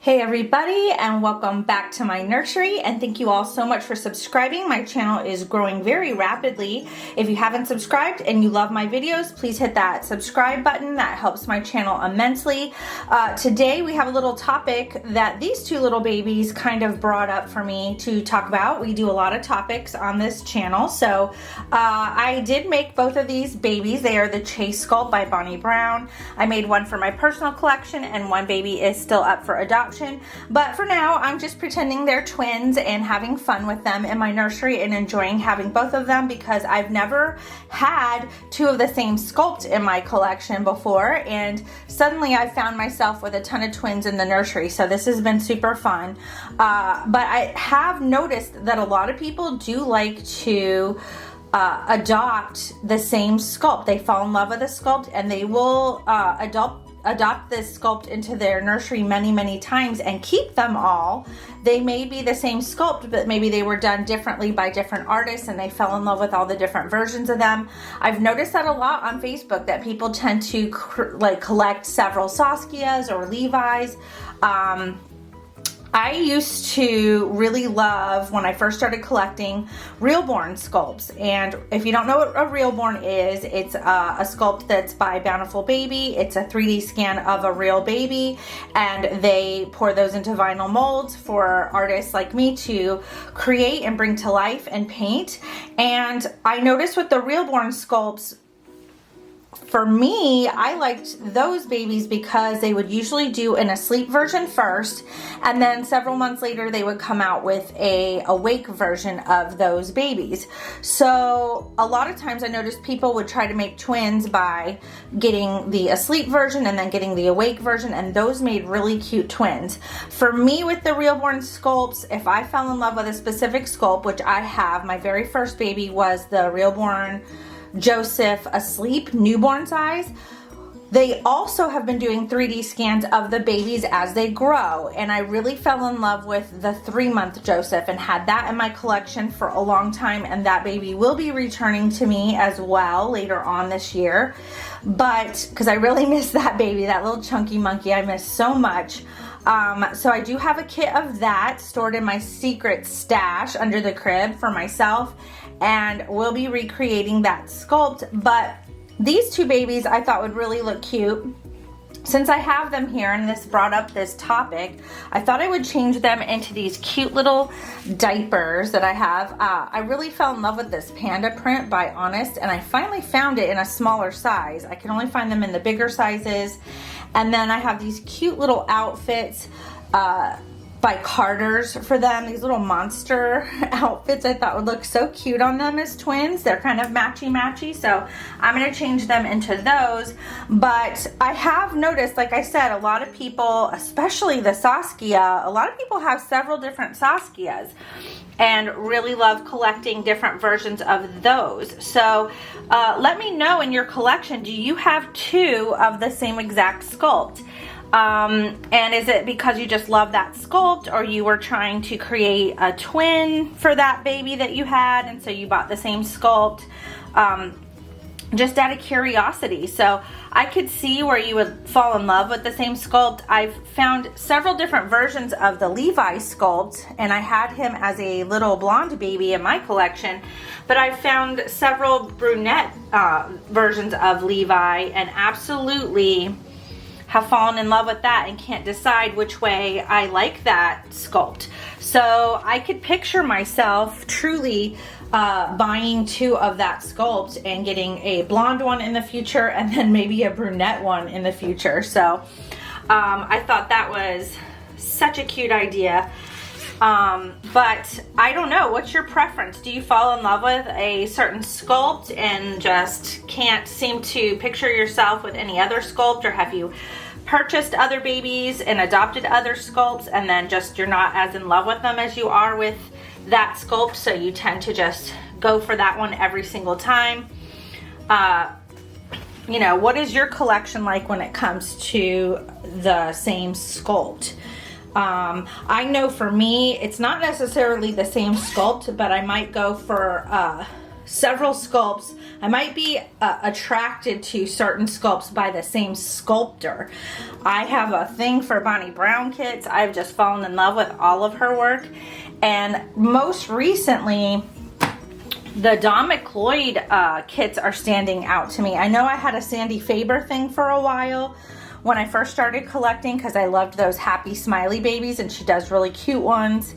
Hey everybody, and welcome back to my nursery, and thank you all so much for subscribing. My channel is growing very rapidly. If you haven't subscribed and you love my videos, please hit that subscribe button. That helps my channel immensely. Today we have a little topic that these two little babies kind of brought up for me to talk about. We do a lot of topics on this channel, so I did make both of these babies. They are the Chase Sculpt by Bonnie Brown. I made one for my personal collection, and one baby is still up for adoption. But for now, I'm just pretending they're twins and having fun with them in my nursery and enjoying having both of them because I've never had two of the same Sculpt in my collection before, and suddenly I found myself with a ton of twins in the nursery, so this has been super fun. But I have noticed that a lot of people do like to adopt the same Sculpt. They fall in love with a Sculpt and they will adopt this Sculpt into their nursery many times and keep them all. They may be the same Sculpt, but maybe they were done differently by different artists and they fell in love with all the different versions of them. I've noticed that a lot on Facebook, that people tend to collect several Saskias or Levi's. I used to really love, when I first started collecting, Reborn Sculpts. And if you don't know what a Reborn is, it's a Sculpt that's by Bountiful Baby. It's a 3D scan of a real baby, and they pour those into vinyl molds for artists like me to create and bring to life and paint. And I noticed with the Reborn Sculpts, for me, I liked those babies because they would usually do an asleep version first, and then several months later they would come out with a awake version of those babies. So a lot of times I noticed people would try to make twins by getting the asleep version and then getting the awake version, and those made really cute twins. For me, with the Reborn Sculpts, if I fell in love with a specific Sculpt, which I have, my very first baby was the Reborn Joseph Asleep newborn size. They also have been doing 3D scans of the babies as they grow, and I really fell in love with the 3-month Joseph and had that in my collection for a long time, and that baby will be returning to me as well later on this year. But because I really miss that baby, that little chunky monkey, I miss so much. So I do have a kit of that stored in my secret stash under the crib for myself, and we'll be recreating that Sculpt. But these two babies I thought would really look cute. Since I have them here and this brought up this topic, I thought I would change them into these cute little diapers that I have. I really fell in love with this panda print by Honest, and I finally found it in a smaller size. I can only find them in the bigger sizes. And then I have these cute little outfits by Carter's for them. These little monster outfits I thought would look so cute on them as twins. They're kind of matchy, so I'm going to change them into those. But I have noticed, like I said, a lot of people, especially the Saskia, a lot of people have several different Saskias and really love collecting different versions of those. So let me know in your collection, do you have two of the same exact Sculpt? And is it because you just love that Sculpt, or you were trying to create a twin for that baby that you had, and so you bought the same Sculpt? Just out of curiosity. So I could see where you would fall in love with the same Sculpt. I've found several different versions of the Levi Sculpt, and I had him as a little blonde baby in my collection, but I've found several brunette versions of Levi and absolutely have fallen in love with that and can't decide which way I like that Sculpt. So I could picture myself truly buying two of that Sculpt and getting a blonde one in the future and then maybe a brunette one in the future. So I thought that was such a cute idea. But I don't know, what's your preference? Do you fall in love with a certain Sculpt and just can't seem to picture yourself with any other Sculpt, or have you purchased other babies and adopted other Sculpts and then just you're not as in love with them as you are with that Sculpt, so you tend to just go for that one every single time? You know, what is your collection like when it comes to the same Sculpt? I know for me, it's not necessarily the same Sculpt, but I might go for several sculpts. I might be attracted to certain sculpts by the same sculptor. I have a thing for Bonnie Brown kits. I've just fallen in love with all of her work. And most recently, the Don McLeod kits are standing out to me. I know I had a Sandy Faber thing for a while when I first started collecting because I loved those happy smiley babies, and she does really cute ones.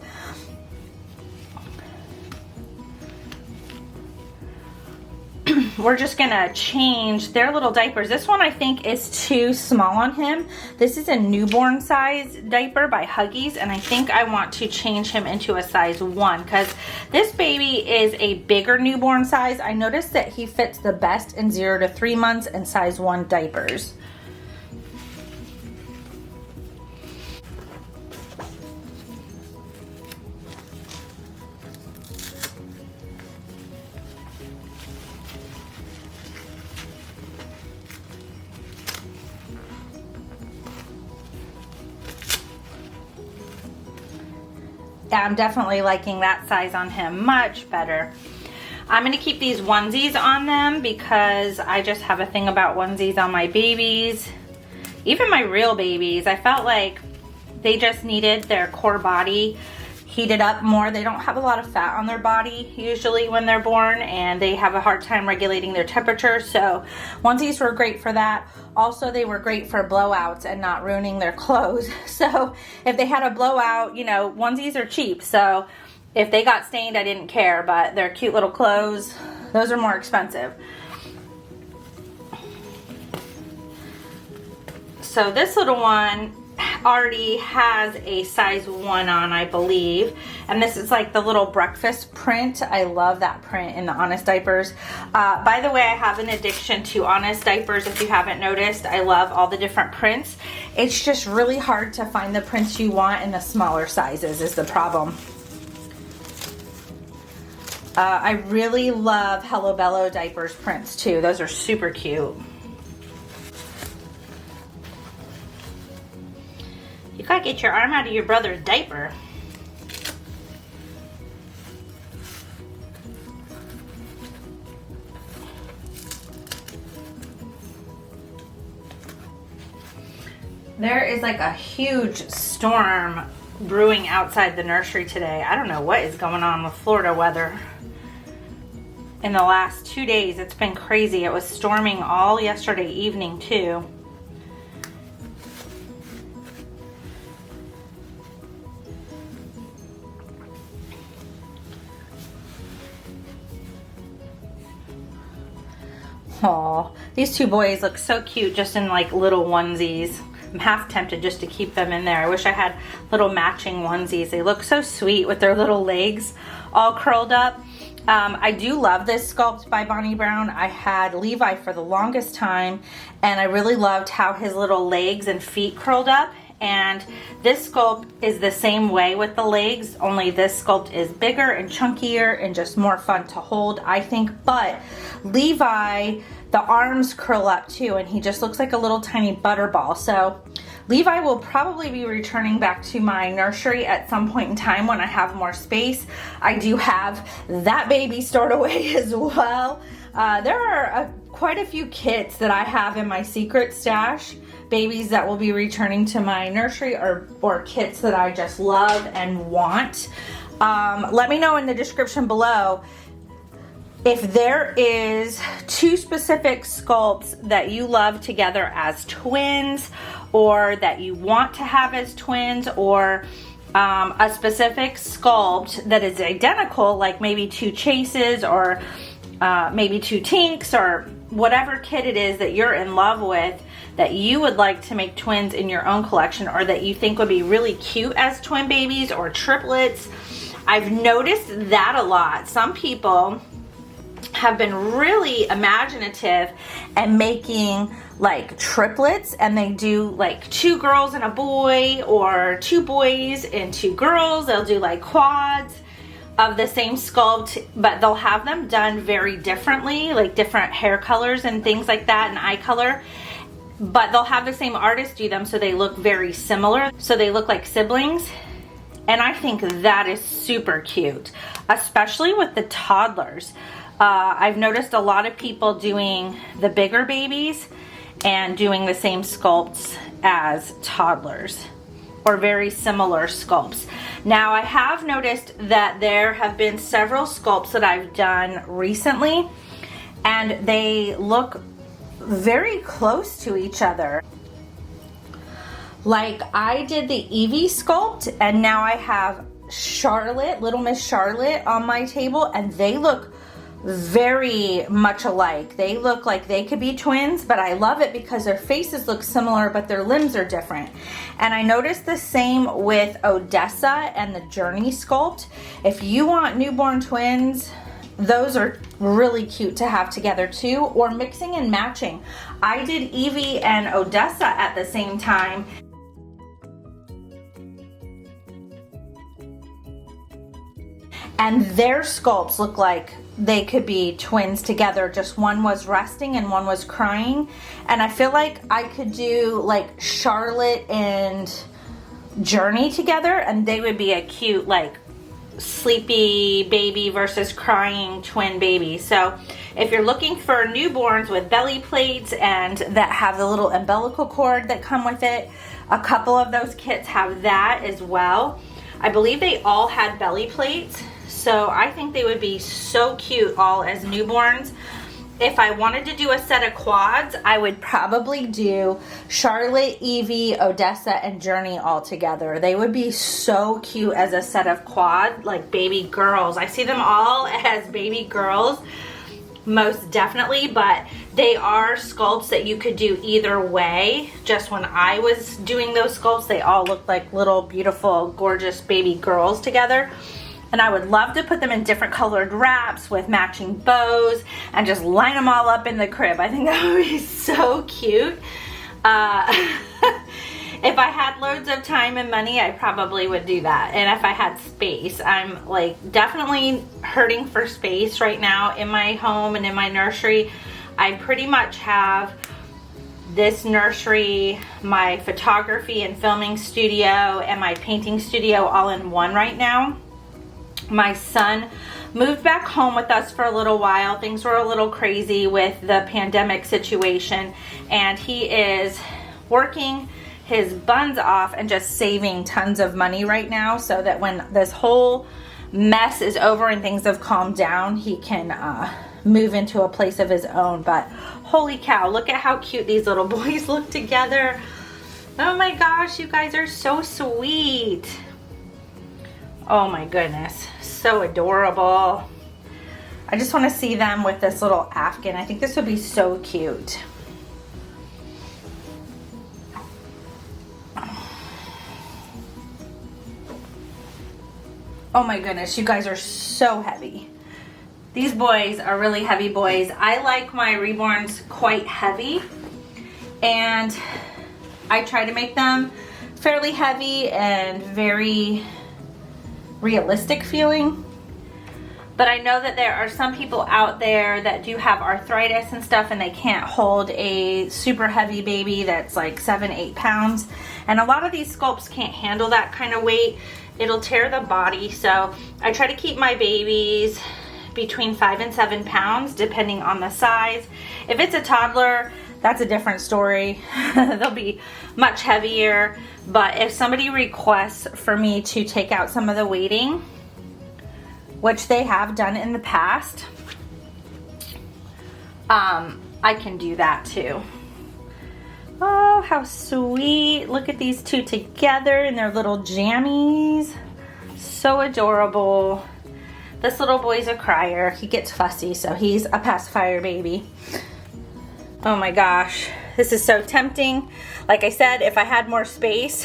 We're just gonna change their little diapers. This one I think is too small on him. This is a newborn size diaper by Huggies, and I think I want to change him into a size 1 because this baby is a bigger newborn size. I noticed that he fits the best in 0 to 3 months and size 1 diapers. I'm definitely liking that size on him much better. I'm going to keep these onesies on them because I just have a thing about onesies on my babies. Even my real babies, I felt like they just needed their core body heated up more. They don't have a lot of fat on their body usually when they're born, and they have a hard time regulating their temperature, so onesies were great for that. Also, they were great for blowouts and not ruining their clothes. So if they had a blowout, you know, onesies are cheap, so if they got stained, I didn't care, but their cute little clothes, those are more expensive. So this little one already has a size 1 on, I believe, and this is like the little breakfast print. I love that print in the Honest diapers. By the way, I have an addiction to Honest diapers. If you haven't noticed, I love all the different prints. It's just really hard to find the prints you want in the smaller sizes is the problem. I really love Hello Bello diapers prints too. Those are super cute. You gotta get your arm out of your brother's diaper. There is like a huge storm brewing outside the nursery today. I don't know what is going on with Florida weather. In the last 2 days, it's been crazy. It was storming all yesterday evening too. Aw, these two boys look so cute just in like little onesies. I'm half tempted just to keep them in there. I wish I had little matching onesies. They look so sweet with their little legs all curled up. I do love this sculpt by Bonnie Brown. I had Levi for the longest time, and I really loved how his little legs and feet curled up. And this sculpt is the same way with the legs, only this sculpt is bigger and chunkier and just more fun to hold, I think. But Levi, the arms curl up too, and he just looks like a little tiny butterball. So Levi will probably be returning back to my nursery at some point in time when I have more space. I do have that baby stored away as well. There are quite a few kits that I have in my secret stash, babies that will be returning to my nursery, or kits that I just love and want. Let me know in the description below if there is 2 specific sculpts that you love together as twins, or that you want to have as twins, or a specific sculpt that is identical, like maybe 2 chases, or maybe 2 tinks, or whatever kit it is that you're in love with that you would like to make twins in your own collection, or that you think would be really cute as twin babies or triplets. I've noticed that a lot. Some people have been really imaginative and making like triplets, and they do like 2 girls and a boy, or 2 boys and 2 girls. They'll do like quads of the same sculpt, but they'll have them done very differently, like different hair colors and things like that, and eye color. But they'll have the same artist do them so they look very similar, so they look like siblings. And I think that is super cute, especially with the toddlers. I've noticed a lot of people doing the bigger babies and doing the same sculpts as toddlers, or very similar sculpts. Now, I have noticed that there have been several sculpts that I've done recently, and they look very close to each other. Like, I did the Evie sculpt, and now I have Charlotte, Little Miss Charlotte, on my table, and they look very much alike. They look like they could be twins, but I love it because their faces look similar, but their limbs are different. And I noticed the same with Odessa and the Journey sculpt. If you want newborn twins, those are really cute to have together too, or mixing and matching. I did Evie and Odessa at the same time. And their sculpts look like they could be twins together, just one was resting and one was crying. And I feel like I could do like Charlotte and Journey together, and they would be a cute like sleepy baby versus crying twin baby. So if you're looking for newborns with belly plates and that have the little umbilical cord that come with it, a couple of those kits have that as well. I believe they all had belly plates. So I think they would be so cute all as newborns. If I wanted to do a set of quads, I would probably do Charlotte, Evie, Odessa, and Journey all together. They would be so cute as a set of quad, like baby girls. I see them all as baby girls, most definitely, but they are sculpts that you could do either way. Just when I was doing those sculpts, they all looked like little, beautiful, gorgeous baby girls together. And I would love to put them in different colored wraps with matching bows and just line them all up in the crib. I think that would be so cute. If I had loads of time and money, I probably would do that. And if I had space, I'm like definitely hurting for space right now in my home and in my nursery. I pretty much have this nursery, my photography and filming studio, and my painting studio all in one right now. My son moved back home with us for a little while. Things were a little crazy with the pandemic situation, and he is working his buns off and just saving tons of money right now so that when this whole mess is over and things have calmed down, he can move into a place of his own. But holy cow, look at how cute these little boys look together. Oh my gosh, you guys are so sweet. Oh my goodness, so adorable. I just want to see them with this little Afghan. I think this would be so cute. Oh my goodness, you guys are so heavy. These boys are really heavy boys. I like my Reborns quite heavy, and I try to make them fairly heavy and very realistic feeling. But I know that there are some people out there that do have arthritis and stuff, and they can't hold a super heavy baby that's like 7-8 pounds. And a lot of these sculpts can't handle that kind of weight. It'll tear the body. So I try to keep my babies between 5 and 7 pounds, depending on the size. If it's a toddler, that's a different story. They'll be much heavier. But if somebody requests for me to take out some of the weighting, which they have done in the past, I can do that too. Oh, how sweet. Look at these two together in their little jammies. So adorable. This little boy's a crier. He gets fussy, so he's a pacifier baby. Oh my gosh, this is so tempting. Like I said, if I had more space,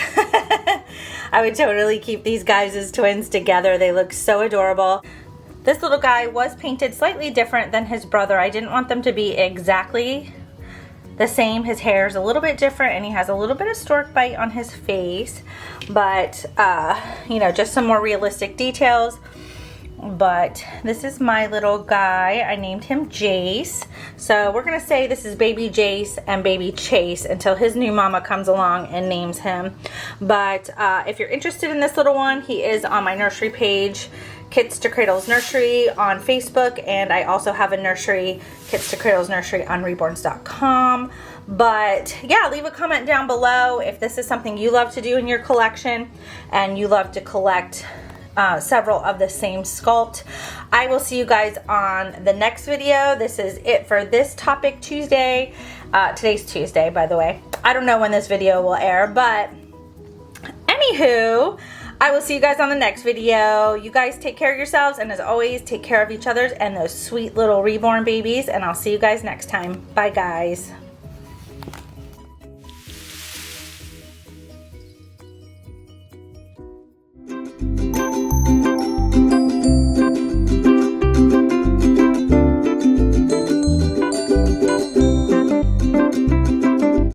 I would totally keep these guys as twins together. They look so adorable. This little guy was painted slightly different than his brother. I didn't want them to be exactly the same. His hair is a little bit different, and he has a little bit of stork bite on his face. But, you know, just some more realistic details. But this is my little guy. I named him Jace. So we're gonna say this is baby Jace and baby Chase until his new mama comes along and names him. But if you're interested in this little one, he is on my nursery page Kits to Cradles Nursery on Facebook, and I also have a nursery, Kits to Cradles Nursery on reborns.com. But yeah, leave a comment down below if this is something you love to do in your collection and you love to collect several of the same sculpt. I will see you guys on the next video. This is it for this topic Tuesday. Today's Tuesday, by the way. I don't know when this video will air, but anywho, I will see you guys on the next video. You guys take care of yourselves, and as always, take care of each other and those sweet little reborn babies, and I'll see you guys next time. Bye, guys.